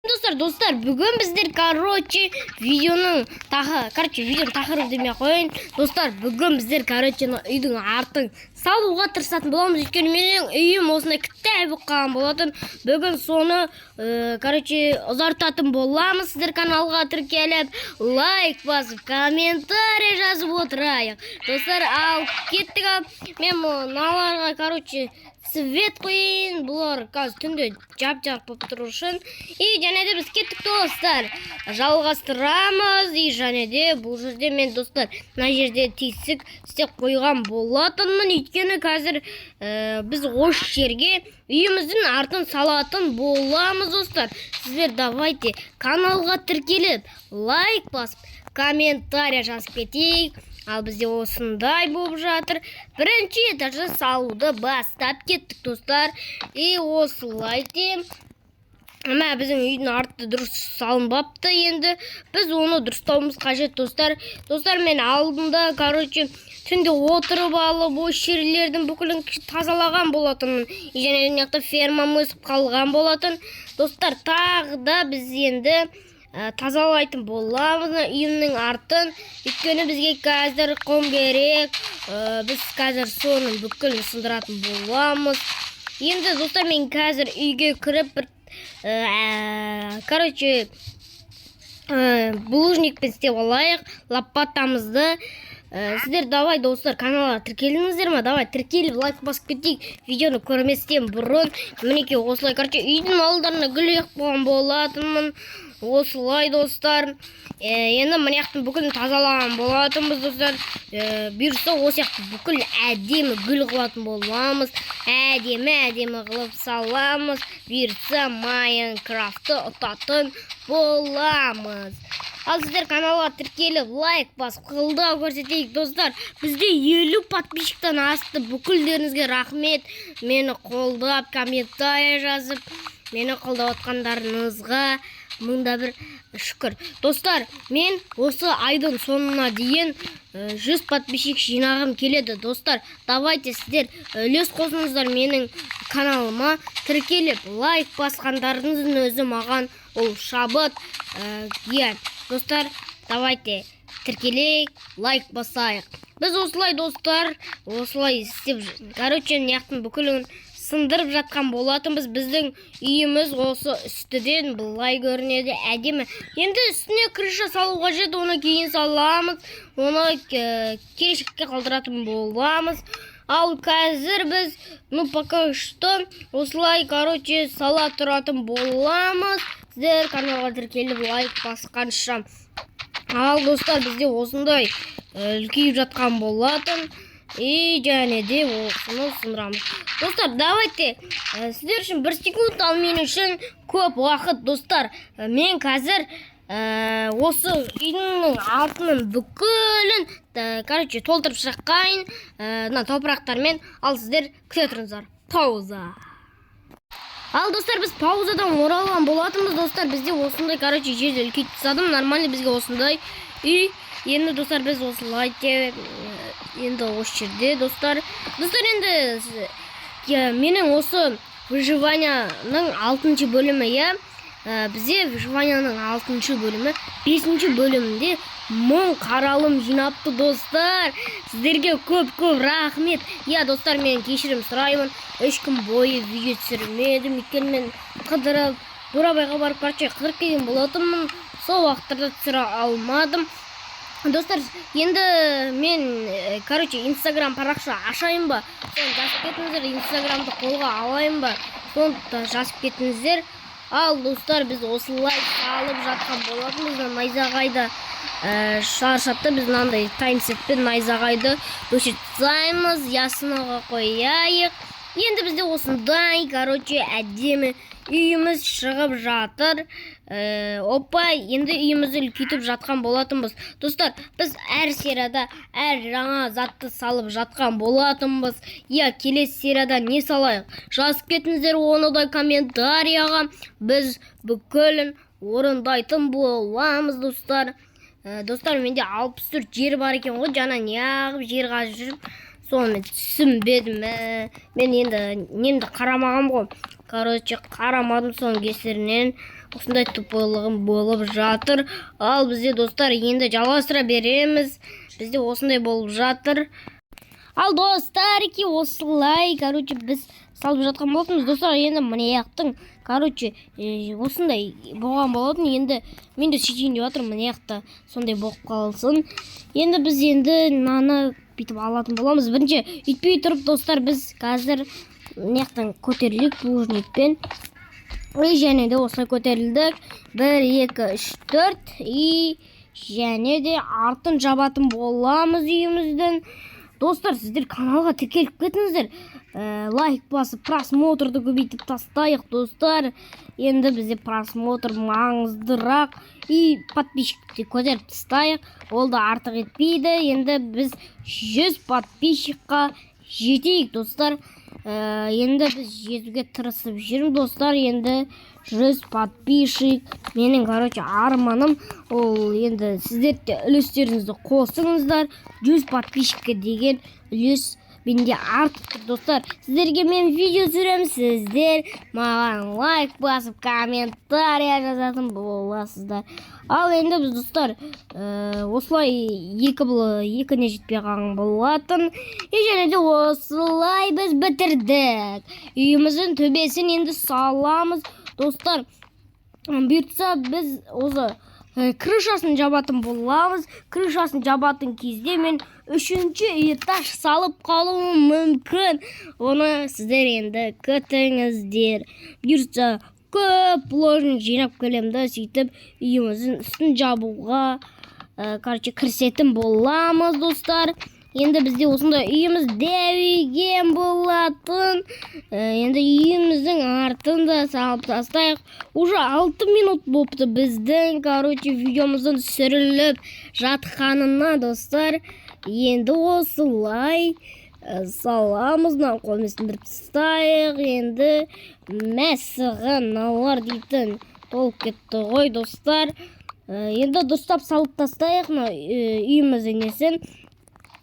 Достар, бүгін біздер, видеоның тақырыбы демей қойын. Достар, бүгін біздер, үйдің артын салуға тырысатын боламыз. Өйткені менің үйім осындай кітап қалған болатын. Бүгін соны, ұзартатын боламыз. Сіздер каналға тіркеліп, лайк басып, комментарий жазып отырайық. Достар, ал кеттік ал. Мен мыналарға, свет қойын, бұлар қазір түнде жап-жарық болып тұру үшін. И және де біз кеттік достар. Жалғастырамыз. И және де бұл жерде мен достар, мына жерде тесік істеп қойған болатынмын. Өйткені қазір біз осы жерге үйіміздің артын салатын боламыз достар. Сіздер давайте каналға тіркеліп, лайк басып, комментарий жазып кетейік. Ал бізде осындай болып жатыр. Бірінші этажды салуды бастап кеттік достар. И осылай дейм. Ама біздің үйдің арты дұрыс салынбапты енді. Біз оны дұрыстауымыз қажет достар. Достар, мен алдында, түнде отырып алып, осы жерлердің бүкілін тазалаған болатын. Және де фермам өсіп қалған болатын. Достар, тағы да біз енді тазалайтын боламыз үйімнің артын. Өйткені бізге қазір қом керек. Біз қазір соның бүкілін сындыратын боламыз. Енді достар, мен қазір үйге кіріп бір булыжникпен істеп алайық лопатамызды. Сіздер давай достар каналға тіркеліңіздер ма? Давай тіркеліп лайк басып кетейік. Видеоны көрместен бұрын. Мінекей осылай үйдің алдарына гүл егіп қойған болатынмын. Осылай достар. Енді мынаяқтың бүкілін тазалаған болатынбыз достар. Бұйырса осы яқты бүкіл әдемі гүл қылатын боламыз. Әдемі қылып саламыз. Бұйырса Майнкрафтты ұтатын боламыз. Ал сіздер каналға тіркеліп лайк басып қолдау көрсетейік достар. Бізде 50 подписчиктен асты. Бүкілдеріңізге рахмет. Мені қолдап, комментарий жазып, мені қолдап отқандарыңызға мыңда бір шүкір. Достар, мен осы айдың соңына дейін 100 подписчик жинағым келеді. Достар, давайте сіздер үлес қосыңыздар менің каналыма. Тіркеліп лайк басқандарыңыздың өзі маған ол шабыт. Достар, давайте тіркелейік, лайк басайық. Біз осылай достар, осылай істеп, неяқтың бүкілін сындырып жатқан болатынбыз. Біздің үйіміз осы үстіден бұлай көрінеді, әдемі. Енді үстіне крыша салу қажет, оны кейін саламыз, оны келешекке қалдыратын боламыз. Ал қазір біз, пока что осылай, сала тұратын боламыз. Сіздер каналға тіркеліп лайк басқанша. Ал достар, бізде осындай үлкейіп жатқан болатын. И және де осыны сындырамыз. Достар, давайте сіздер үшін 1 секунд, ал мен үшін көп уақыт достар. Мен қазір осы үйдің артының бүкілін толтырып шыққайын топырақтармен. Ал сіздер күте тұрыңыздар. Пауза. Ал достар, біз паузадан оралған болатынбыз достар. Бізде осындай жерді үлкейіп тастадым. Нормально бізге осындай үй. Енді достар, біз осылай енді осы жерде достар. Достар, енді менің осы выживанияның 6-шы бөлімі, бізде выживанияның 6-шы бөлімі 5-шы бөлімінде 1000 қаралым жинапты достар. Сіздерге көп рахмет. Достар, мен кешірім сұраймын. 3 күн бойы видео түсірмедім. Өйткені мен қыдырып, Бурабайға барып қырық келген болатынмын. Сол уақыттарда түсіре алмадым. Достар, енді мен инстаграм парақша ашайын ба? Соны жазып кетіңіздер, инстаграмды қолға алайын ба? Соны жазып кетіңіздер. Ал достар, біз осылай салып жатқан болатынбыз. Найзағайды шаршатты. Біз мынандай таймсетпен найзағайды өшіртсаймыз, ясынаға қояйық. Енді бізде осындай, әдемі үйіміз шығып жатыр. Енді үйімізді үлкейтіп жатқан болатынбыз. Достар, біз әр серияда әр жаңа затты салып жатқан болатынбыз. Келесі серияда не салайық? Жазып кетіңіздер оны да комментарияға. Біз бүкілін орындайтын боламыз достар. Достар, менде 64 жер бар екен ғой. Жаңа неғып жер қазып жүріп, соны түсінбедім. Мен енді қарамағам ғой. Қарамадым соның кесірінен. осындай тупойлығым болып жатыр. Ал бізде достар енді жалғастыра береміз. Бізде осындай болып жатыр. Ал достар, осылай, біз салып жатқан болатынбыз. Достар, енді мынаяқтың, осындай болған болатын. Енді мен де сөйтейін деп жатырмын, мынаяқта сондай болып қалсын. Енді біз мынаны бүйтіп алатын боламыз. Бірінші үйтпей тұрып, достар, біз қазір мынаяқтан көтерілік плужникпен. Және де осылай көтерілдік. 1, 2, 3, 4. Және де артын жабатын боламыз үйіміздің. Достар, сіздер каналға тіркеліп кетіңіздер. Лайк басып, просмотрды көбейтіп тастайық, достар. Енді бізде просмотр маңыздырақ. И подписчикті көтеріп тастайық. Ол да артық етпейді. Енді біз 100 подписчикқа жетейік, достар. Енді біз жетуге тырысып жүрміз, достар. Енді 100 подписчик. Менің, арманым. Ол енді сіздер де үлестеріңізді қосыңыздар. 100 подписчикке деген үлес менде артып, достар. Сіздерге мен видео түсіремін, сіздер маған лайк басып, комментария жазатын боласыздар. Ал енді біз, достар, осылай екіне жетпей қалған болатын. Және де осылай біз бітірдік. Үйіміздің төбесін енді саламыз, достар. Бұйыртса біз осы крышасын жабатын боламыз. Крышасын жабатын кезде мен 3-ші этаж салып қалуым мүмкін. Оны сіздер енді күтіңіздер. Бұйыртса көп плужник жинап келемді, сөйтіп үйіміздің үстін жабуға кірісетін боламыз, достар. Енді бізде осындай үйіміз дәуеген болатын. Енді үйіміздің артында салып тастайық. Уже 6 минут болыпты біздің, видеомыздың түсіріліп жатқанына, достар. Енді осылай саламыздан қолмен сындырып тастайық. Енді мәсіған налар дейтін толып кетті ғой, достар. Енді дұрыстап салып тастайық үйіміздің несін.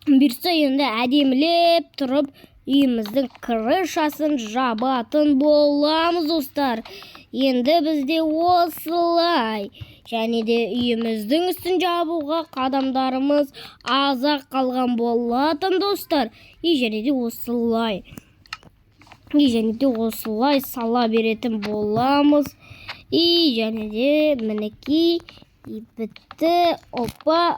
Бұйыртса енді әдемілеп тұрып үйіміздің крышасын жабатын боламыз, достар. Енді бізде осылай. Және де үйіміздің үстін жабуға қадамдарымыз азақ қалған болатын, достар. Және де осылай. Және де осылай сала беретін боламыз. Және де мінекей бітті.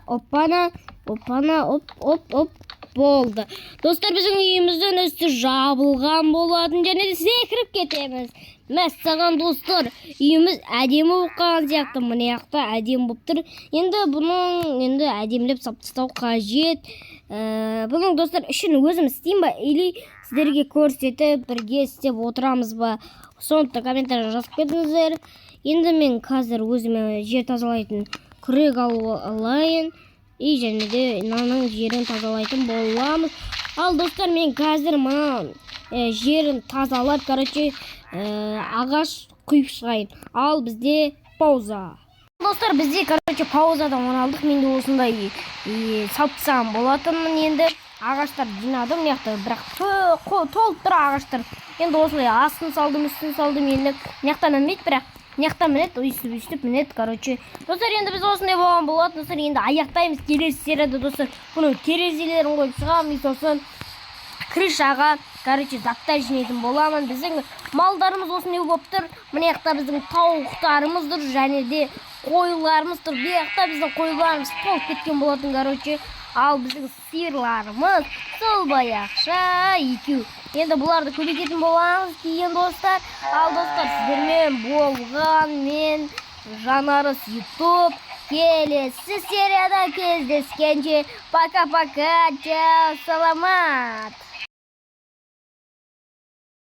Опана, оп, болды. Достар, біздің үйіміздің үсті жабылған болатын. Және де секіріп кетеміз. Мәссаған, достар, үйіміз әдемі болып қалған сияқты. Мынаяқта әдемі болып тұр. Енді бұның әдемілеп саптыстау қажет. Бұның, достар, үшін өзім істеймін ба? Или сіздерге көрсетіп, бірге істеп отырамыз ба? Сондықтан комментария жазып кетіңіздер. Енді мен қазір өзіме жер тазалайтын күрек алайын. Және де мынаның жерін тазалайтын боламыз. Ал, достар, мен қазір жерін тазалап, ағаш құйып шығайын. Ал, бізде пауза. Достар, бізде, паузадан оралдық. Мен де осындай салып тастаған болатынмын. Енді ағаштар жинадым, бірақ толып тұр ағаштар. Енді осылай астын салдым, үстін салдым. Енді мияқтан мінбейді, бірақ мияқтан мінет, өйстіп мінет, Достар, енді біз осындай болған болатын. Достар, енді аяқтаймыз келесі серияда, достар. Бұның терезелерін қойып шығамын, сосын крышаға, заттар жинайтын боламын. Біздің малдарымыз осындай болып тұр. Мынаяқта біздің тауықтарымыз тұр, және де қойларымыз тұр. Бұяқта біздің қойларымыз толып кеткен болатын, Ал біздің сиырларымыз сол баяқша 2. Енді бұларды көбейтетін боламыз кейін, достар. Ал, достар, сіздермен болған мен Жанарыс YouTube. Келесі серияда кездескенше пока-пока, чао, саламат.